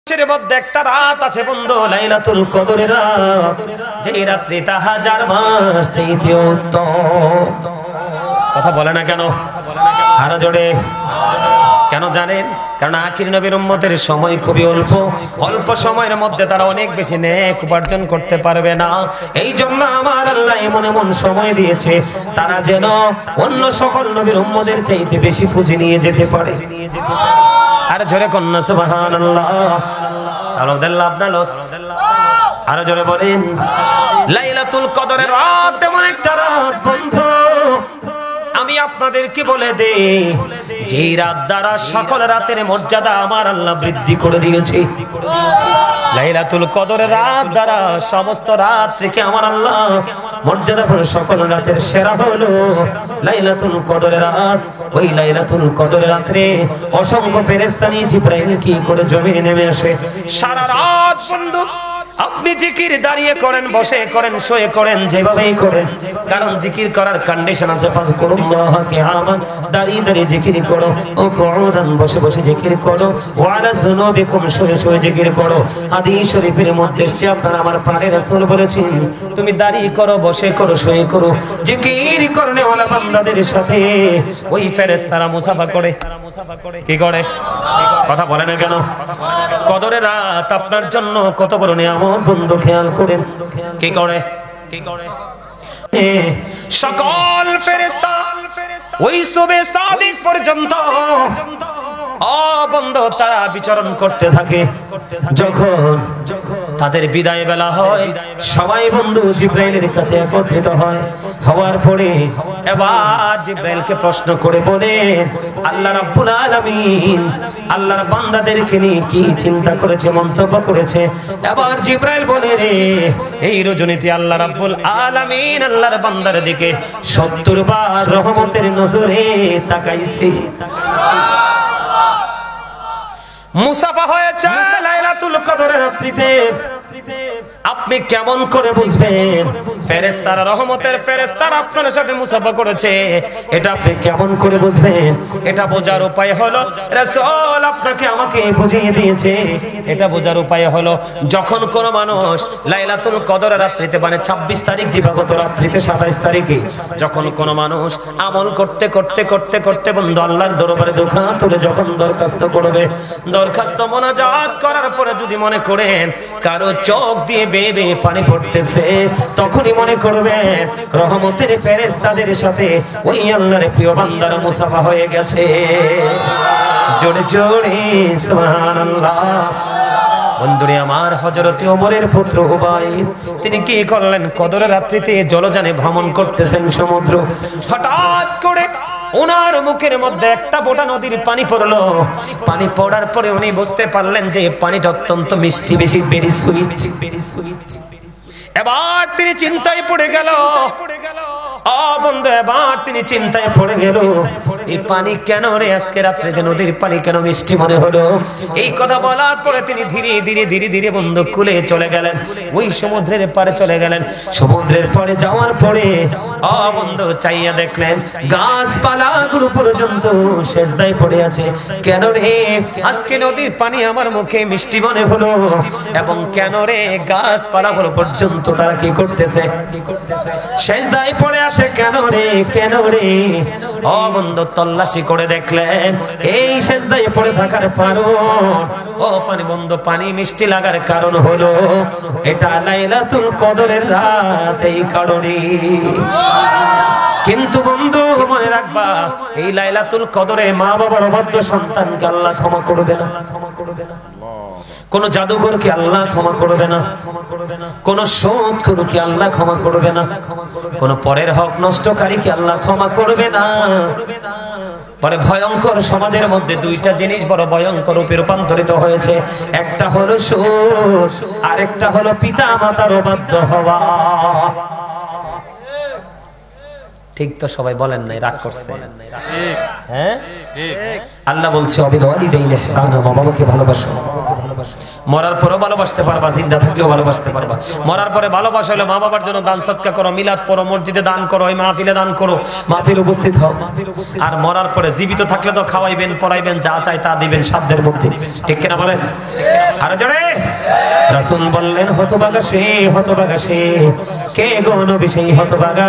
এর মধ্যে একটা রাত আছে বন্ধু, লাইলাতুল কদরের রাত, যেই রাত্রিটা হাজার মাস চাইতে উত্তম। কথা বলে না কেন? আরো জোরে কেন জানেন? কারণ আখির নবীর উম্মতের সময় খুবই অল্প, অল্প সময়ের মধ্যে তারা অনেক বেশি নেক উপার্জন করতে পারবে না। এই জন্য আমার আল্লাহ এমন এমন সময় দিয়েছে তারা যেন অন্য সকল নবীর উম্মতের চাইতে বেশি পুঁজি নিয়ে যেতে পারে। আর জোরে কন্যা সুবহানাল্লাহ। আলহামদুলিল্লাহ আপনার লস। আরো জোরে বলেন লাইলাতুল কদরের রাত এমন একটা রাত বন্ধু, আমি আপনাদেরকে বলে দেই যেই রাত দ্বারা সকল রাতের মর্যাদা আমার আল্লাহ বৃদ্ধি করে দিয়েছে। লাইলাতুল কদরের রাত দ্বারা সমস্ত রাত থেকে আমার আল্লাহ মর্যাদা করে সকল রাতের সেরা হলো লাইলাতুল কদরের রাত। ওই লাইলাতুল কদরের রাতে অসংখ্য ফেরেশতা নিয়ে জিবরাইল কি করে জমিনে নেমে আসে। সারা রাত বন্ধু আপনি জিকির দাঁড়িয়ে করেন, বসে করেন, শুয়ে করেন, যেভাবেই করেন, কারণ জিকির করার কন্ডিশন আছে। ফাযকুরুল্লাহ কিয়ামান, দাঁড়িয়ে দাঁড়িয়ে জিকির করো, ও কুউদান, বসে বসে জিকির করো, ওয়া আলা যুনুবিকুম, শুয়ে শুয়ে জিকির করো। হাদিস শরীফের মধ্যে এসেছে আপনারা আমার প্রাণের রাসূল বলেছেন তুমি দাঁড়িয়ে করো, বসে করো, শুয়ে করো, জিকির করনে ওয়ালা বান্দাদের সাথে ওই ফেরেশতারা মুসাফা করে। কি করে? কথা বলে না কেন? কদরের রাত আপনার জন্য কত বড় নিয়ামত বন্ধু, খেয়াল করেন। কি করে? সকল ফেরেশতা ওই সুবে সাদিক পর্যন্ত বন্ধু তারা বিচরণ করতে থাকে। যখন তাদের বিদায় বেলা হয় সবাই বন্ধু জিবরাইলের কাছে একত্রিত হয়। হওয়ার পরে এবার জিবরাইলকে প্রশ্ন করে বলেন আল্লাহ রাব্বুল আলামিন আল্লাহর বান্দাদেরকে নিয়ে কি চিন্তা করেছে, মন্তব্য করেছে। এবার জিবরাইল বলে রে এই রজনীতে আল্লাহ রাব্বুল আলামিন আল্লাহর বান্দার দিকে 70 বার রহমতের নজরে তাকাইছে। মুসাফা হয়েছে লাইলাতুল কদরের রাত্রিতে। আপনি কেমন করে বুঝবেন ফেরেশতারা রহমতের ফেরেশতারা আপনার সাথে মুসাফা করেছে? এটা আপনি কেমন করে বুঝবেন? এটা বোঝার উপায় হলো রাসূল আপনাকে আমাকে বুঝিয়ে দিয়েছে। এটা বোঝার উপায় হলো যখন কোন মানুষ লাইলাতুল কদরের রাত্রিতে মানে 26 তারিখ দিবাগত রাত্রিতে 27 তারিখে যখন কোন মানুষ আমল করতে করতে করতে করতে বন্ধু আল্লাহর দরবারে দুঃখা তুলে যখন দরখাস্ত করবে, দরখাস্ত মোনাজাত করার পরে যদি মনে করেন কারো চোখ দিয়ে বেয়ে বেয়ে পানি পড়তেছে, তখনই মনে করবেন রহমতের ফেরেশতাদের সাথে ওই আল্লাহর প্রিয় বান্দার মুসাফা হয়ে গেছে। জোরে জোরে সুবহানাল্লাহ। বন্ধুরে আমার, হযরত ওমরের পুত্র উবাইদ তিনি কি করলেন? কদরের রাত্রিতে জলযানে ভ্রমণ করতেছেন সমুদ্র। হঠাৎ করে ওনার মুখের মধ্যে একটা বোটা নদীর পানি পড়লো। পানি পড়ার পরে উনি বুঝতে পারলেন যে পানিটা অত্যন্ত মিষ্টি, বেশি ভেরি সুইট। এবার তিনি চিন্তায় পড়ে গেল। বন্ধু এবার তিনি চিন্তায় পড়ে গেল এই পানি কেন রে আজকে রাত্রে যে নদীর পানি কেন মিষ্টি মনে হলো? এই কথা বলার পরে তিনি ধীরে ধীরে ধীরে ধীরে বন্ধু কুলে চলে গেলেন, ওই সমুদ্রের পাড়ে চলে গেলেন। সমুদ্রের পাড়ে যাওয়ার পরে বন্ধু চাইয়া দেখলেন গাছপালাগুলো পর্যন্ত সেজদায় পড়ে আছে। কেন রে আজকে নদীর পানি আমার মুখে মিষ্টি মনে হলো? এবং কেন রে গাছপালাগুলো পর্যন্ত তারা কি করতেছে? সেজদায় পড়ে আসে কেন রে? কেন রে? বন্ধু তল্লাশি করে দেখলেন এই সেজদায় পড়ে থাকার কারণ পানি বন্ধু পানি মিষ্টি লাগার কারণ হলো এটা লাইলাতুল কদরের রাত। এই কারণে কিন্তু বন্ধু মনে রাখবা এই লাইলাতুল কদরে মা বাবার অবাধ্য সন্তানকে আল্লাহ ক্ষমা করবে না। কোন জাদুকরকে আল্লাহ ক্ষমা করবে না, কোন সুদখোরকে আল্লাহ ক্ষমা করবে না, কোন পরের হক নষ্টকারীকে আল্লাহ ক্ষমা করবে না। পরে ভয়ঙ্কর সমাজের মধ্যে দুইটা জিনিস বড় ভয়ঙ্কর রূপে রূপান্তরিত হয়েছে। একটা হলো সুদ, আরেকটা হলো পিতা মাতার অবাধ্য হওয়া। ঠিক তো সবাই বলেন নাই? রাগ করছে? হ্যাঁ, আল্লাহ বলছে ওয়াবিল ওয়ালিদাইনি ইহসানা, মা বাবাকে ভালোবাসো। মরার পরে ভালোবাসতে পারবা, জিন্দা থাকলেও ভালোবাসতে পারবা। মরার পরে ভালোবাসা হলে মা বাবার জন্য দান সৎকার করো, মিলাদ পড়ো, মসজিদে দান করো, ওই মাহফিলে দান করো, মাহফিলে উপস্থিত হও। আর মরার পরে জীবিত থাকলে তো খাওয়াইবেন, পড়াইবেন, যা চাই তা দিবেন সাধ্যের মধ্যে, ঠিক কিনা বলেন? আর জোরে রাসূল বললেন, হতভাগা সে, হতভাগা সে। কে গো নবী সেই হতভাগা?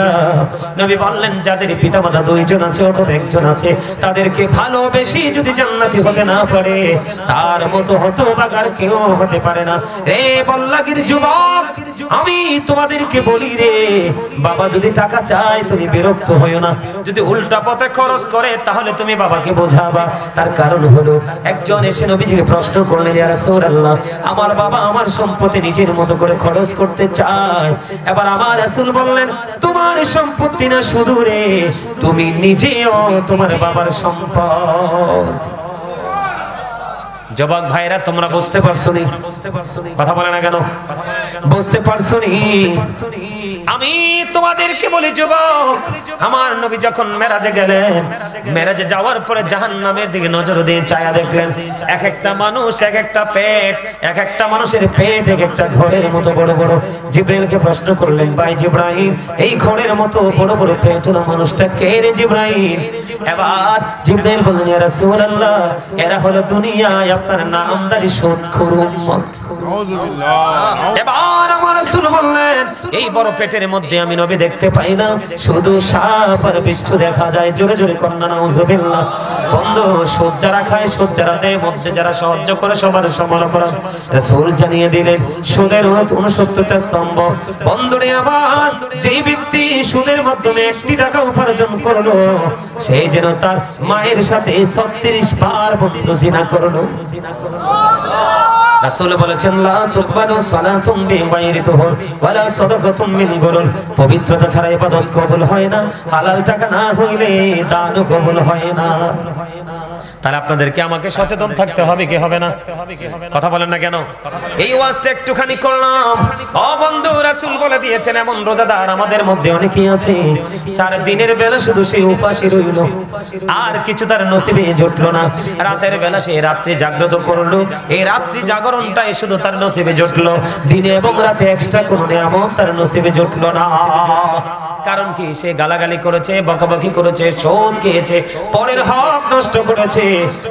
নবী বললেন, যাদের পিতামাতা দুইজন আছে অথবা একজন আছে, তাদেরকে ভালোবেসে যদি জান্নাতি হতে না পারে, তার মতো হতভাগার কেউ হতে পারে না। রে বল্লাগীর যুবক, আমি তোমাদেরকে বলি রে, বাবা যদি টাকা চায় তুমি বিরক্ত হইও না। যদি উল্টা পথে খরচ করে তাহলে তুমি বাবাকে বোঝাবা। তার কারণ হলো, একজন এসে নবীজিকে প্রশ্ন করলেন, ইয়া রাসূলুল্লাহ, আমার বাবা আমার সম্পত্তি নিজের মতো করে খরচ করতে চায়। এবার আমার রাসূল বললেন, তোমার সম্পত্তি না শুধু রে, তুমি নিজেও তোমার বাবার সম্পদ। যুবক ভাইরা, তোমরা বুঝতে পারছো নি? কথা বলে না কেন? বুঝতে পারছো নি? আমি তোমাদেরকে বলি যুবক, আমার নবী যখন মেরাজে গেলেন, মেরাজে যাওয়ার পরে জাহান্নামের দিকে নজর দিয়ে চায়া দেখলেন, এক একটা মানুষ এক একটা পেট, এক একটা মানুষের পেট এক একটা ঘরের মতো বড় বড়। জিবরাইলকে প্রশ্ন করলেন, ভাই জিবরাইল, এই ঘরের মতো বড় বড় পেট ওলা মানুষটা কে রে জিবরাইল? এবার জিবরাইল বললেন, ইয়া রাসূলুল্লাহ, এরা হলো দুনিয়ায় আপনার নামদারি সুদখোর উম্মত। এবার আমার রাসূল বললেন, এই বড় পেটের মধ্যে আমি নবী দেখতে পাই না, শুধু সাপ আর বিচ্ছু দেখা যায়। জোরে জোরে কন্যা নাউযুবিল্লাহ। বন্ধু, সুদ যারা খায়, সুদ যারা দেয়, মধ্যে যারা সাহায্য করে, সবার সমালোচনা রাসূল জানিয়ে দিলেন, সুদের 69টা স্তম্ভ। বন্ধুরে আমার, যেই ব্যক্তি সুদের মাধ্যমে 1 টাকা উপার্জন করলো, সে যেন তার মায়ের সাথে 36 বার বন্ধু জিনা করলো। রাসূল বলেছেন, লা তুকবালু সালাতুম বিগাইরি তুহুর ওয়ালা সাদাকাতুম মিন গুলুল। পবিত্রতা ছাড়া ইবাদত কবুল হয় না, হালাল টাকা না হইলে দানও কবুল হয় না। তাহলে আপনাদেরকে আমাকে সচেতন থাকতে হবে, কি হবে না? কথা বলেন না কেন? এই ওয়াজটা একটুখানি করলাম। ও বন্ধু, রাসূল বলে দিয়েছেন, এমন রোজাদার আমাদের মধ্যে অনেকেই আছে, 4 দিনের বেলা শুধু সে উপাসী রইল, আর কিছু তার নসিবে জুটলো না। রাতের বেলা সে রাত্রি জাগ্রত করলো, এই রাত্রি জাগরণটাই শুধু তার নসিবে জুটলো, দিনে এবং রাতে এক্সট্রা কোনো নিয়ামত তার নসিবে জুটলো না। কারণ কি? সে গালাগালি করেছে, বকাবকি করেছে, সুদ খেয়েছে, পরের হক নষ্ট করেছে,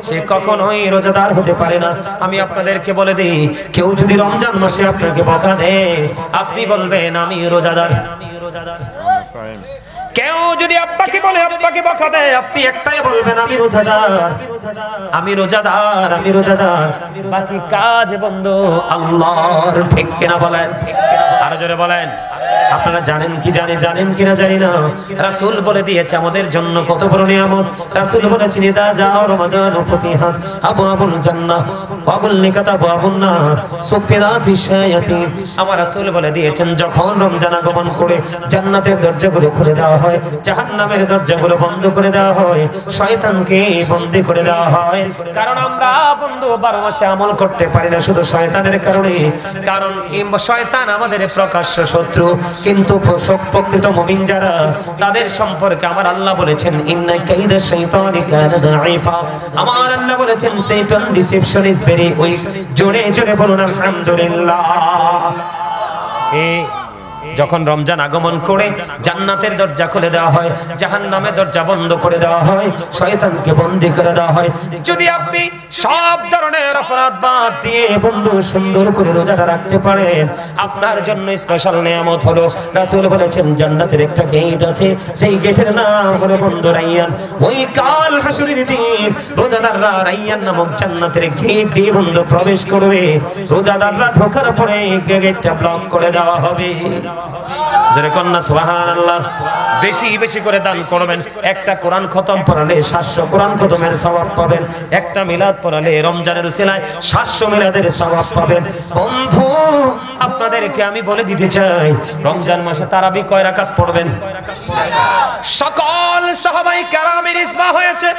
সে কখনোই রোজাদার হতে পারে না। আমি আপনাদেরকে বলে দিই, কেউ যদি রমজান মাসে আপনাকে বকা দেয়, আপনি বলবেন আমি রোজাদার। কেউ যদি আপনাকে বলে, আপনাকে বকা দেয়, আপনি একটাই বলবেন, আমি রোজাদার, আমি রোজাদার, আমি রোজাদার। বাকি কাজ বন্ধু আল্লাহর। ঠিক কিনা বলেন? আরো জোরে বলেন। আপনারা জানেন কি জানেন কিনা জানি না, রাসূল বলে দিয়েছে আমাদের জন্য কত বড় নিয়ামত। রাসূল বলেছেন, ইদা যাও রমাদান ফাতিহাত আবওয়াবুল জান্নাহ ওয়াবুল নিকাত আবওয়াবুন নার সুফিরাতিশ শায়াতিন। আমার রাসূল বলে দিয়েছেন, যখন রমজান আগমন করে জান্নাতের দরজাগুলো খুলে দেওয়া হয়, জাহান্নামের দরজাগুলো বন্ধ করে দেওয়া হয়, শয়তানকে বন্দী করে দেওয়া হয়। কারণ আমরা বন্ধু 12 মাসে আমল করতে পারি না শুধু শয়তানের কারণে। কারণ শয়তান আমাদের প্রকাশ্য শত্রু, কিন্তু প্রকৃত মুমিন যারা, তাদের সম্পর্কে আমার আল্লাহ বলেছেন, ইন্না কাইদা শাইতানি কানা দাঈফা। আমার আল্লাহ বলেছেন, শয়তান ডিসেপশন ইজ ভেরি উইক। জোরে জোরে বলুন আলহামদুলিল্লাহ। যখন রমজান আগমন করে জান্নাতের দরজা খুলে দেওয়া হয়, জাহান্নামের দরজা বন্ধ করে দেওয়া হয়, শয়তানকে বন্দী করে দেওয়া হয়। যদি আপনি সব ধরনের অপরাধ বাদ দিয়ে বন্ধু সুন্দর করে রোজাটা রাখতে পারেন, আপনার জন্য স্পেশাল নিয়ামত হলো, রাসূল বলেছেন, জান্নাতের একটা গেট আছে, সেই গেটের নাম হলো বন্ধু রাইয়ান। ওই কাল হাসরের দিন রোজাদাররা রাইয়ান নামক জান্নাতের গেট দিয়ে বন্ধু প্রবেশ করবে। রোজাদাররা ঢোকার পরে গেটটা ব্লক করে দেওয়া হবে। যারা কন্যা সুবহানাল্লাহ। বেশি বেশি করে দান করবেন। একটা কোরআন খতম পড়ালে 700 কোরআন খতমের সওয়াব পাবেন। একটা মিলাদ পড়ালে রমজানের উসিলায় 700 মিলাদের সওয়াব পাবেন। বন্ধু, আপনাদেরকে আমি বলে দিতে চাই, রমজান মাসে তারাবি কয় রাকাত পড়বেন? সকল সাহাবায়ে কেরামের ইজমা হয়েছে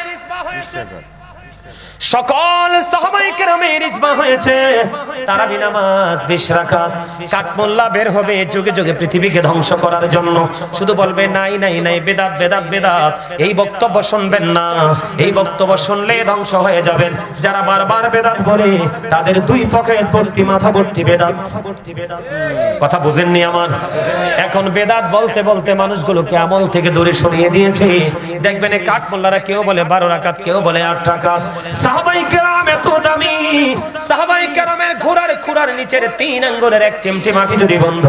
সকল সাহাবায়ে কেরামের ইজমা হয়েছে তারাবি নামাজ 20 রাকাত। কাঠমোল্লা বের হবে যুগে যুগে পৃথিবীকে ধ্বংস করার জন্য, শুধু বলবে নাই নাই নাই, বেদাত বেদাত বেদাত। এই বক্তব্য শুনবেন না, এই বক্তব্য শুনলে ধ্বংস হয়ে যাবেন। যারা বারবার বেদাত বলে তাদের দুই পকেট ভর্তি, মাথা ভর্তি বেদাত। কথা বুঝেননি আমার? এখন বেদাত বলতে বলতে মানুষগুলোকে আমল থেকে দূরে সরিয়ে দিয়েছে। দেখবেন এই কাঠমোল্লারা কেউ বলে 12 রাকাত, কেউ বলে 8 রাকাত। সাহাবায়ে কেরাম এত দামি, সাহাবায়ে কেরামের ঘোড়ার খুরার নিচের 3 আঙ্গুলের এক চিমটি মাটি যদি বন্ধ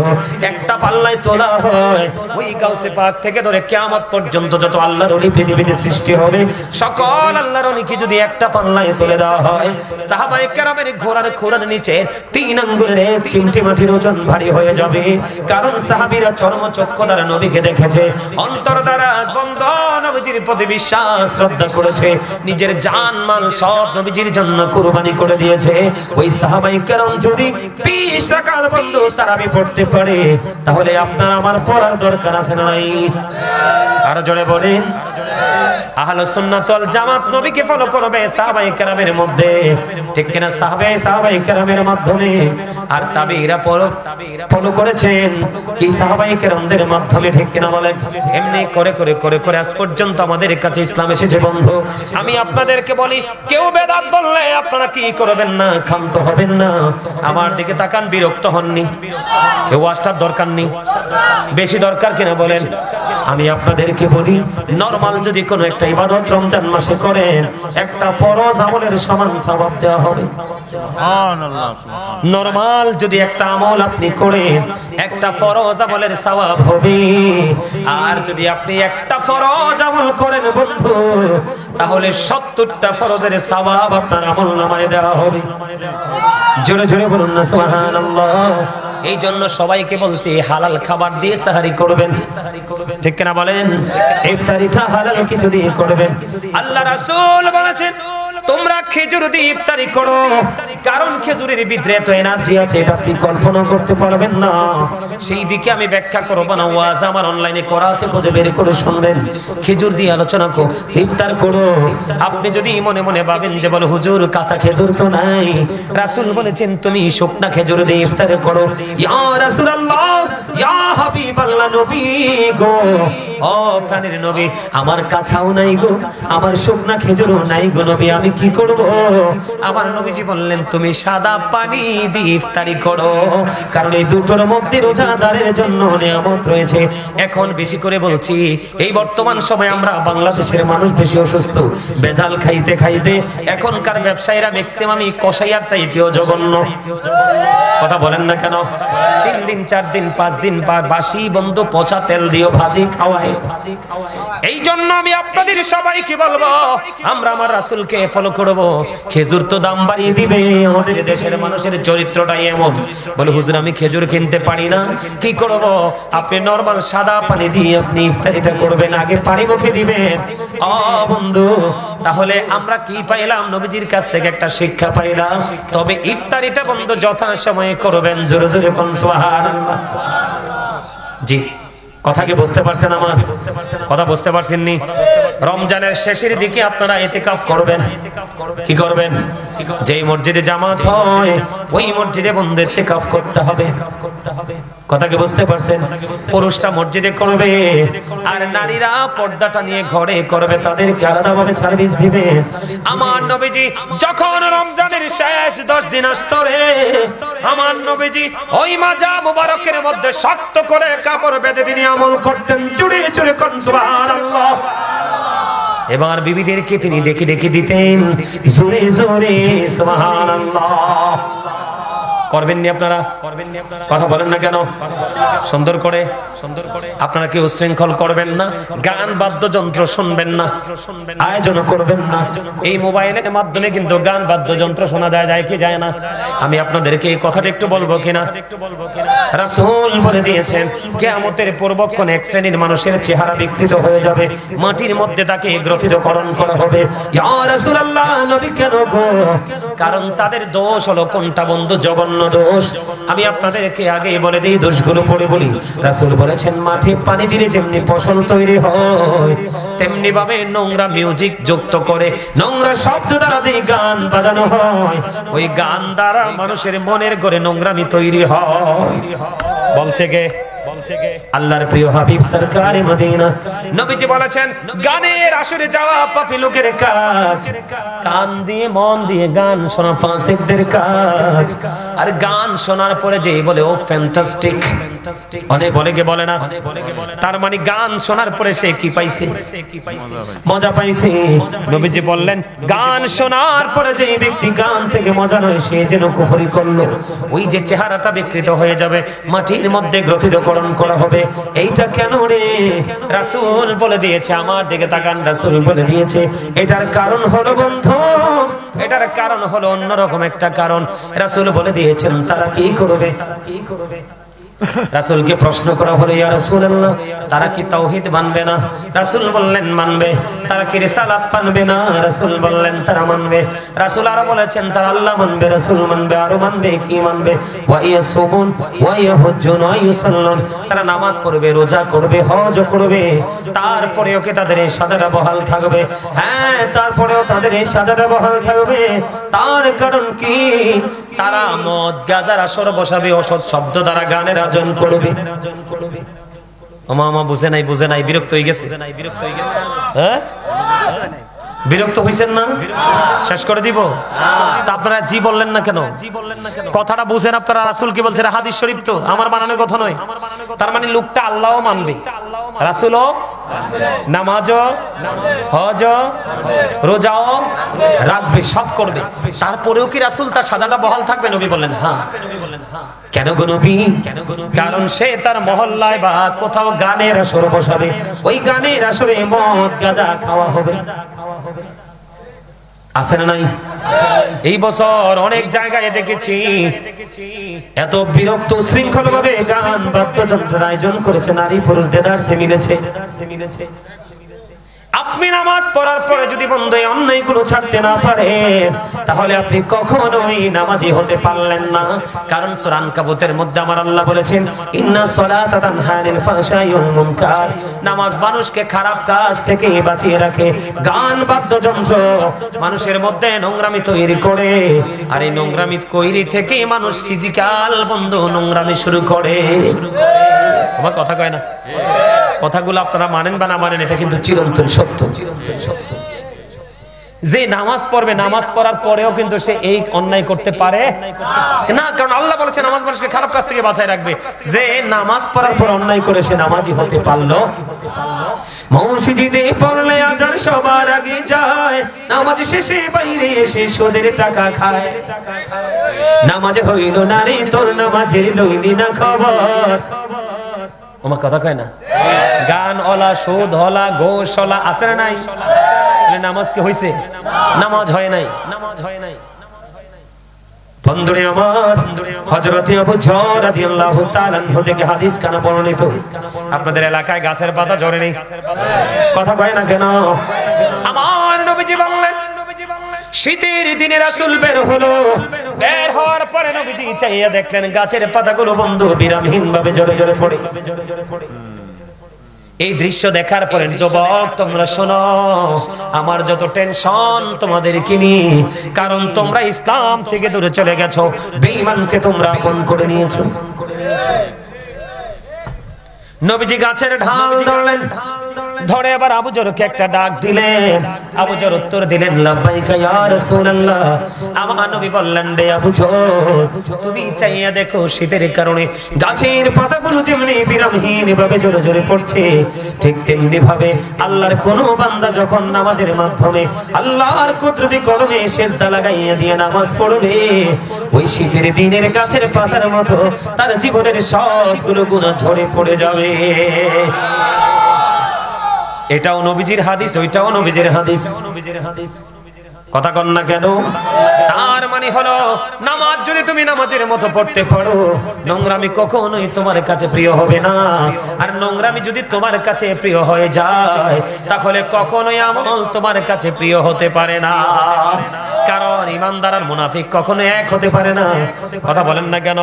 একটা পাল্লায় তোলা হয়, ওই গাউসে পাক থেকে ধরে কিয়ামত পর্যন্ত যত আল্লাহর ওলি পৃথিবীতে সৃষ্টি হবে সকল আল্লাহর ওলিকে যদি একটা পাল্লায় তুলে দেওয়া হয়, সাহাবায়ে কেরামের ঘোড়ার খুরার নিচে 3 আঙ্গুলের এক চিমটি মাটির ওজন ভারী হয়ে যাবে। কারণ সাহাবীরা চর্মচক্ষু দ্বারা নবীকে দেখেছে, অন্তর দ্বারা বন্ধ নবীজির প্রতি বিশ্বাস শ্রদ্ধা করেছে, নিজের জান মাল সব নবীজির জন্য কুরবানি করে দিয়েছে। ওই সাহাবায়ে কেরাম যদি 20 রাকাত বন্ধ তারাবি পড়তে পারে, তাহলে আপনার আমার পড়ার দরকার আছে না নাই? আরো জোরে বলেন। আহলুস সুন্নাত ওয়াল জামাত নবীকে ফলো করবে সাহাবায়ে কেরামের মধ্যে, ঠিক কিনা? সাহাবায়ে কেরামের মাধ্যমে, আর তাবেঈরা ফলো করেছেন কি সাহাবায়ে কেরামদের মাধ্যমে, ঠিক কিনা বলেন? এমনি করে করে করে করে আজ পর্যন্ত আমাদের কাছে ইসলাম এসেছে। বন্ধু, আমি আপনাদেরকে বলি, কেউ বেদাত বললে আপনারা কি করবেন না, ক্ষান্ত হবেন না। আমার দিকে তাকান, বিরক্ত হননি? এই ওয়াজটার দরকার নেই, বেশি দরকার কিনা বলেন? আমি আপনাদেরকে বলি, নরমাল যদি কোনো একটা ইবাদত রমজান মাসে করেন, একটা ফরজ আমলের সমান সওয়াব দেওয়া হবে। সুবহানাল্লাহ। নরমাল যদি একটা আমল আপনি করেন, একটা ফরজ আমলের সওয়াব হবে। আর যদি আপনি একটা ফরজ আমল করেন বন্ধু, তাহলে 70টা ফরজের সওয়াব আপনার আমলনামায় দেওয়া হবে। জোরে জোরে বলুন না সুবহানাল্লাহ। এই জন্য সবাইকে বলছি, হালাল খাবার দিয়ে সাহারি করবেন, ঠিক কিনা বলেন? ইফতারিটা হালাল কিছু দিয়ে করবেন। আল্লাহ রাসূল বলেছেন, তোমরা খেজুর দিয়ে ইফতারি করো, কারণ খেজুরের ভিতরে এত এনার্জি আছে এটা আপনি কল্পনা করতে পারবেন না। সেই দিকে আমি ব্যাখ্যা করব না, ওয়াজ আমার অনলাইনে করা আছে, খুঁজে বের করে শুনবেন। খেজুর দিয়ে আলোচনা করো, ইফতার করো। আপনি যদি মনে মনে ভাবেন যে বলো হুজুর কাঁচা খেজুর তো নাই, রাসূল বলেছেন তুমি শুকনা খেজুর দিয়ে ইফতার করো। ইয়া রাসূলুল্লাহ, ইয়া হাবিবাল্লাহ, নবী গো, ও প্রাণের নবী, আমার কাঁচাও নাই গো, আমার শুকনা খেজুরও নাই গো নবী, আমি কি করব? আমার নবীজি বললেন তুমি সাদা পানি দিয়ে ইফতারি করো, কারণ এই দুটোর মধ্যে রোজাদারের জন্য নিয়ামত রয়েছে। এখন বেশি করে বলছি, এই বর্তমান সময়ে আমরা বাংলাদেশের মানুষ বেশি অসুস্থ, ভেজাল খাইতে খাইতে এখনকার ব্যবসায়ীরা ম্যাক্সিমামই কসাইয়ার চাইতেও জঘন্য। কথা বলেন না কেন? 3 দিন 4 দিন 5 দিন বাসি বন্ধ পচা তেল দিয়ে ভাজি খাওয়ায়। এই জন্য আমি আপনাদের সবাইকে বলবো, আমরা আমার রাসূলকে ফলো করব। খেজুর তো দাম বাড়িয়ে দিবে, আমাদের দেশের মানুষের চরিত্রটাই এমন, বলে হুজুর আমি খেজুর কিনতে পারি না, কি করব? আপনি নরমাল সাদা পানি দিয়ে আপনি ইফতারিটা করবেন, আগে পানি মুখে দিবেন। ও বন্ধু, তাহলে আমরা কি পাইলাম? নবীজির কাছ থেকে একটা শিক্ষা পাইলাম। তবে ইফতারিটা বন্ধ যথা সময়ে করবেন। জোরে জোরে কোন সুবহানাল্লাহ। জি, কথা কি বুঝতে পারছেন? আমার কথা বুঝতে পারছেন নি? রমজানের শেষের দিকে আপনারা ইতিকাফ করবেন। কি করবেন? যেই মসজিদে জামাত হয় ওই মসজিদে বন্ধু ইতিকাফ করতে হবে। কথা কি বুঝতে পারছেন? পুরুষরা মসজিদে করবে আর নারীরা পর্দাটা নিয়ে ঘরে করবে, তাদেরকে আলাদাভাবে সার্ভিস দিবে। আমার নবীজি যখন রমজানের শেষ 10 দিন আসতো রে, আমার নবীজি ওই মাজা মুবারকের মধ্যে শক্ত করে কাপড় বেঁধে তিনি আমল করতেন। জুড়ে জুড়ে কোন সুবহানাল্লাহ। এবার বিবিদেরকে তিনি ডেকে ডেকে দিতেন, জোরে জোরে সুবহানাল্লাহ। করবেন নি আপনারা? কথা বলেন না কেন? সুন্দর করে আপনারা কি উশৃঙ্খল করবেন না? গান বাদ্যযন্ত্র শুনবেন না, আয়োজন করবেন না। এই মোবাইলের মাধ্যমে কিন্তু গান বাদ্যযন্ত্র শোনা যায় কি যায় না? আমি আপনাদেরকে এই কথাটা একটু বলবো কিনা? রাসূল বলে দিয়েছেন কিয়ামতের পূর্বক্ষণে এক শ্রেণীর মানুষের চেহারা বিকৃত হয়ে যাবে, মাটির মধ্যে তাকে গ্রথিতকরণ করা হবে। ইয়া রাসূলুল্লাহ, নবী কেন গো? কারণ তাদের দোষ হলো কোনটা বন্ধু? জঘন্য দোষ। আমি আপনাদেরকে আগে বলে দিই, দোষগুলো পড়ে বলি। রাসূল বলেছেন মাঠে পানি দিলে যেমনি ফসল তৈরি হয়, তেমনি ভাবে নোংরা মিউজিক যুক্ত করে নোংরা শব্দ দ্বারা যে গান বাজানো হয়, ওই গান দ্বারা মানুষের মনের ঘরে নোংরামি তৈরি হয়। বলছে কে? আল্লাহর প্রিয় হাবিব সরকারে মদিনা নবীজি বলেছেন, গানের আসরে যাওয়া পাপী লোকের কাজ, কান দিয়ে মন দিয়ে গান শোনা ফাসিকদের কাজ। আর গান শোনার পরে যে বলে ও ফ্যান্টাস্টিক, অনেক বলে কে বলে না, তার মানে গান শোনার পরে সে কি পাইছে? মজা পাইছে। নবীজি বললেন, গান শোনার পরে যে ব্যক্তি গান থেকে মজা নয় সে যেন কুফরি করলো। ওই যে চেহারাটা বিকৃত হয়ে যাবে, মাটির মধ্যে গ্রথিতকরণ করা হবে। এইটা কেন রে? রাসূল বলে দিয়েছে, আমার দিকে তাকান, রাসূল বলে দিয়েছে এটার কারণ হলো বন্ধু, এটার কারণ হলো অন্যরকম একটা কারণ। রাসূল বলে দিয়েছেন তারা কি করবে? রাসূলকে প্রশ্ন করা হলো, ইয়া রাসূলুল্লাহ তারা কি তাওহীদ মানবে না? রাসূল বললেন মানবে। তারা কি রিসালাত মানবে না? রাসূল বললেন তারা মানবে। রাসূল আরো বলেছেন তারা আল্লাহ মানবে, রাসূল মানবে, আরো মানবে। কি মানবে? ওয়া ইয়াসুমুন ওয়া ইয়াহুজ্জুন ওয়া ইউসাল্লুন, তারা নামাজ পড়বে, রোজা করবে, হজ করবে। তারপরেও কি তাদের এই সাজাটা বহাল থাকবে? হ্যাঁ, তারপরেও তাদের এই সাজাটা বহাল থাকবে। তার কারণ কি? তারা মদ গাঁজার আসর বসাবে, অসৎ শব্দ দ্বারা গানের আয়োজন করবে। মামা বুঝে নাই, বুঝে নাই, বিরক্ত হয়ে গেছে। হ্যাঁ, বিরক্ত হইছেন না? শেষ করে দিব। তা আপনারা জি বললেন না কেন? কথাটা বুঝেন আপনারা। রাসূল কি বলছে? হাদিস শরীফ তো, আমার বানানোর কথা নয়। তার মানে লোকটা আল্লাহও মানবে, রাসূলও, নামাজও, হজও, রোজাও রাখবে, সব করবে। তারপরেও কি রাসূল তার সাজাটা বহাল থাকবে? নবী বললেন হ্যাঁ। কেন গো নবী? কারণ সে তার মহল্লায় বা কোথাও গানের আসর বসাবে, ওই গানের আসরে মদ গাঁজা খাওয়া হবে। আছে না নাই? এই বছর অনেক জায়গায় দেখেছি এত বিরক্ত শৃঙ্খল ভাবে গান বাদ্যযন্ত্রের আয়োজন করেছে, নারী পুরুষ দেদারসে মিলেছে। আপনি নামাজ পড়ার পরে যদি বন্ধু অন্যায় গুলো ছাড়তে না পারেন, তাহলে আপনি কখনোই নামাজি হতে পারলেন না। কারণ সূরা আনকাবুতের মধ্যে আমার আল্লাহ বলেছেন, ইন্নাস সালাতা তানহা আনিল ফাহশাই ওয়াল মুনকার, নামাজ মানুষকে খারাপ কাজ থেকে বাঁচিয়ে রাখে। গান বাদ্যযন্ত্র মানুষের মধ্যে নোংরামি তৈরি করে, আর এই নোংরামি তৈরি থেকে মানুষ ফিজিক্যাল বন্ধু নোংরামি শুরু করে। আমার কথা কয় না? কথাগুলো আপনারা মানেন বা না মানেন, এটা কিন্তু চিরন্তন সত্য। যে নামাজ পড়বে, নামাজ পড়ার পরেও কিন্তু সে এই অন্যায় করতে পারে না, কারণ আল্লাহ বলেছে নামাজ মানুষকে খারাপ কাজ থেকে বাঁচায় রাখবে। যে নামাজ পড়ার পর অন্যায় করে সে নামাজি হতে পারলো? মসজিদে পড়লে আজান সবার আগে যায়, নামাজ শেষে বাইরে এসে সুদের টাকা খায়। নামাজ হইল না রে তোর, নামাজের লইলি না খবর। আমার কথা কয় না? গান ওলা, সুদ ওলা, ঘোষ ওলা আছে না নাই? নামাজ কি হইছে? নামাজ হয় নাই, নামাজ হয় নাই। বন্ধুরে আমার, হযরত আবু যর রাদিয়াল্লাহু তাআলা আনহু থেকে হাদিস কানা বর্ণিত। আপনাদের এলাকায় গাছের পাতা ঝরে নেই, কথা কয় না কেন? আমার নবীজি বললেন, শীতের দিনে রাসূল বের হলো, বের হওয়ার পরে নবীজি চাইয়া দেখলেন গাছের পাতাগুলো বন্ধু বিরামহীন ভাবে ঝরে ঝরে পড়ে। এই দৃশ্য দেখার পরে, যুবক তোমরা শোনো, আমার যত টেনশন তোমাদের কিনি, কারণ তোমরা ইসলাম থেকে দূরে চলে গেছো, বেঈমানকে তোমরা আপন করে নিয়েছো। নবীজি গাছের ঢাল ধরলেন, ধরে আবার আবু যরকে একটা ডাক দিলেন। আবু যর উত্তর দিলেন, লাব্বাইকা ইয়া রাসূলুল্লাহ। আমার নবী বললেন, রে আবু যর, তুমি চাইয়া দেখো শীতের কারণে গাছের পাতাগুলো যেমনি বিরামহীন ভাবে ঝরে ঝরে পড়ছে, ঠিক তেমনি ভাবে আল্লাহর কোন বান্দা যখন নামাজের মাধ্যমে আল্লাহর কুদরতি কদমে সিজদা লাগাইয়া দিয়ে নামাজ পড়বে, ওই শীতের দিনের গাছের পাতার মতো তার জীবনের সবগুলো গুনাহ ঝরে পড়ে যাবে। এটাও নবীজির হাদিস, ওইটাও নবীজির হাদিস। কথা কন না কেন? তার মানে হলো নামাজ যদি তুমি নামাজের মতো পড়তে পারো, নোংরামি কখনোই তোমার কাছে প্রিয় হবে না। আর নোংরামি যদি তোমার কাছে প্রিয় হয়ে যায়, তাহলে কখনোই আমল তোমার কাছে প্রিয় হতে পারে না। কারণ ইমানদার আর মুনাফিক কখনো এক হতে পারে না। কথা বলেন না কেন?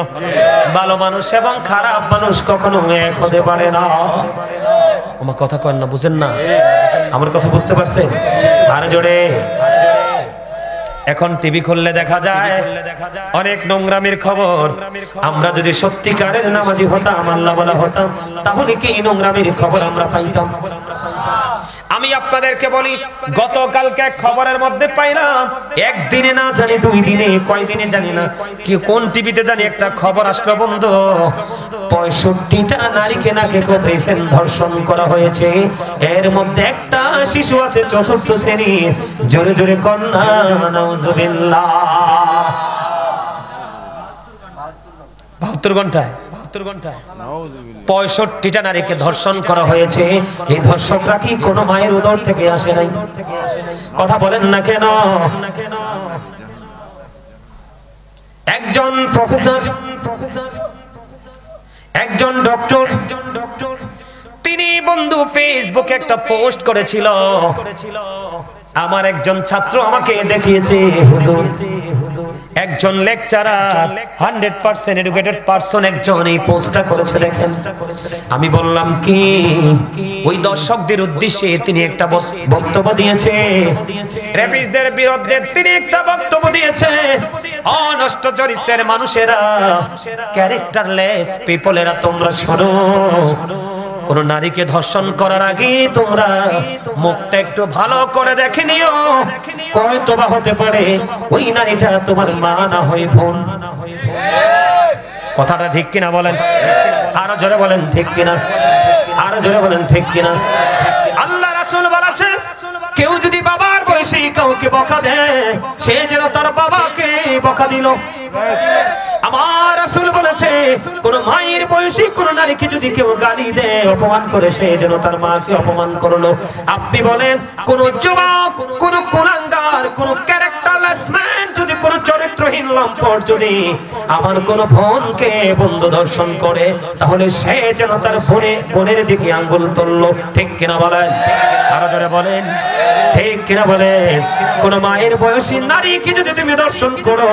ভালো মানুষ এবং খারাপ মানুষ কখনো এক হতে পারে না। আমার কথা কন না, বুঝেন না? আমার কথা বুঝতে পারছেন? আর জোরে। এখন টিভি খুললে দেখা যায় অনেক নোংরামির খবর। আমরা যদি সত্যিকারের নামাজি হতাম, আল্লাহওয়ালা হতাম, তাহলে কি নোংরামির খবর আমরা পাইতাম? আমি আপনাদেরকে বলি, গতকালকে এক খবরের মধ্যে পাইলাম, একদিনে না জানি 2 দিনে, কয়দিনে জানি না, কি কোন টিভিতে জানি একটা খবর আসলো বন্ধু, 65টা নারীকে নাকি করেছেন, ধর্ষণ করা হয়েছে। এর মধ্যে একটা শিশু আছে 4র্থ শ্রেণীর। জোরে জোরে কন্যা নাউজুবিল্লাহ। 72 ঘন্টায় 65টা নারীকে ধর্ষণ করা হয়েছে। এই ধর্ষকরা কি কোনো মায়ের উদর থেকে আসে নাই? কথা বলেন না কেন? একজন প্রফেসর, একজন ডক্টর, তিনি বন্ধু ফেসবুকে একটা পোস্ট করেছিল। আমার একজন ছাত্র আমাকে দেখিয়েছে, হুজুর, একজন লেকচারার 100% এডুকেটেড পারসন একজন এই পোস্টটা করেছে, দেখেন। আমি বললাম কি, ওই দর্শকদের উদ্দেশ্যে তিনি একটা বক্তব্য দিয়েছে, রেপিস্টদের বিরুদ্ধে তিনি একটা বক্তব্য দিয়েছে। অনষ্ট চরিত্রের মানুষেরা, ক্যারেক্টারলেস পিপলেরা, তোমরা শোনো, কোন নারীকে ধর্ষণ করার আগে তোমরা মুখটা একটু ভালো করে দেখে নিও। হয়তো বা হতে পারে ওই নারীটা তোমার মা না হয় বোন। কথাটা ঠিক কিনা বলেন? আরো জোরে বলেন ঠিক কিনা? আরো জোরে বলেন ঠিক কিনা? আল্লাহ রাসূল বলেছে, কেউ যদি বাবার বয়সী কাউকে বকা দেয়, সে যেন তার বাবাকে বকা দিল। আমার রাসূল বলেছে, কোন মায়ের বয়সী কোন নারীকে যদি কেউ গালি দেয়, অপমান করে, সে যেন তার মাকে অপমান করলো। আপনি বলেন, কোন যুবক, কোন কুলাঙ্গার, কোন ক্যারেক্টারলেস ম্যান যদি, কোন চরিত্রহীন লম্পট যদি আমার কোন বোনকে বন্ধু ধর্ষণ করে, তাহলে সে যেন তার বোনের দিকে আঙ্গুল তুললো। ঠিক কিনা বলেন? আরো জোরে বলেন ঠিক কিনা বলেন? কোন মায়ের বয়সী নারীকে যদি তুমি দর্শন করো,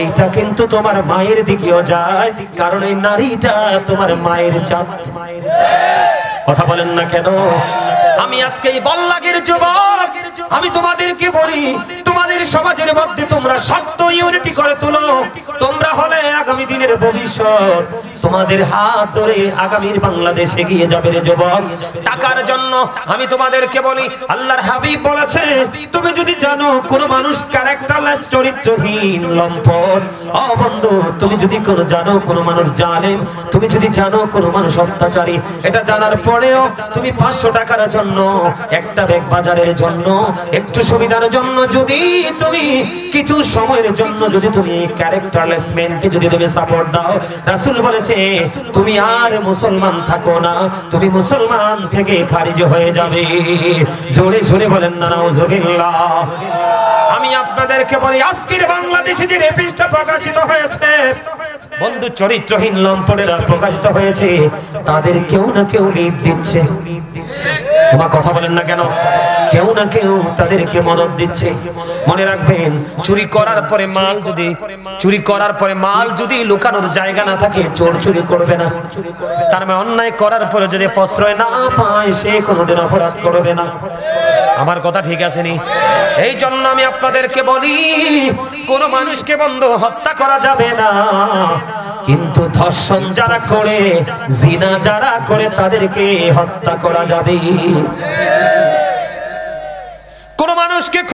এইটা কিন্তু তোমার মায়ের দিকেও যায়, কারণ এই নারীটা তোমার মায়ের জাত। কথা বলেন না কেন? আমি আজকে এই বল্লাগের যুবক, আমি তোমাদেরকে বলি, তোমাদের সমাজের মধ্যে তোমরা শক্ত ইউনিটি করে তোলো। তোমরা হলে আগামী দিনের ভবিষ্যৎ। তোমাদের হাত ধরে আগামীর বাংলাদেশ এগিয়ে যাবে রে যুবক। টাকার জন্য আমি তোমাদেরকে বলি, আল্লাহর হাবিব বলেছে, তুমি যদি জানো কোন মানুষ ক্যারেক্টারলেস, চরিত্রহীন, লম্পট, ও বন্ধু, তুমি যদি কোন জানো কোন মানুষ জালেম, তুমি যদি জানো কোন মানুষ অত্যাচারী, এটা জানার পরেও তুমি 500 টাকার জন্য, একটা ব্যাগ বাজারের জন্য, একটু সুবিধার জন্য যদি তুমি কিছু সময়ের জন্য যদি তুমি ক্যারেক্টারলেস ম্যানকে যদি তুমি সাপোর্ট দাও, রাসূল বলেছে তুমি আর মুসলমান থাকো না, তুমি মুসলমান থেকে খারিজ হয়ে যাবে। জোরে জোরে বলেন না নাউজুবিল্লাহ। আমি আপনাদেরকে বলি, আজকের বাংলাদেশে যে রেপিস্টটা প্রকাশিত হয়েছে, বন্ধু, চরিত্রহীন লম্পটেরা প্রকাশিত হয়েছে, তাদের কেউ না কেউ লিড দিচ্ছে। তোমার কথা বলেন না কেন? কেউ না কেউ তাদেরকে মদত দিচ্ছে। মনে রাখবেন, চুরি করার পরে মাল যদি লুকানোর জায়গা না থাকে, চোর চুরি করবে না। তার মানে অন্যায় করার পরে যদি প্রশ্রয় না পায়, সে কোনোদিন অপরাধ করবে না। আমার কথা ঠিক আছে নি? এই জন্য আমি আপনাদেরকে বলি, কোন মানুষকে বন্ধু হত্যা করা যাবে না, কিন্তু ধর্ষণ যারা করে, জিনা যারা করে, তাদেরকে হত্যা করা যাবে।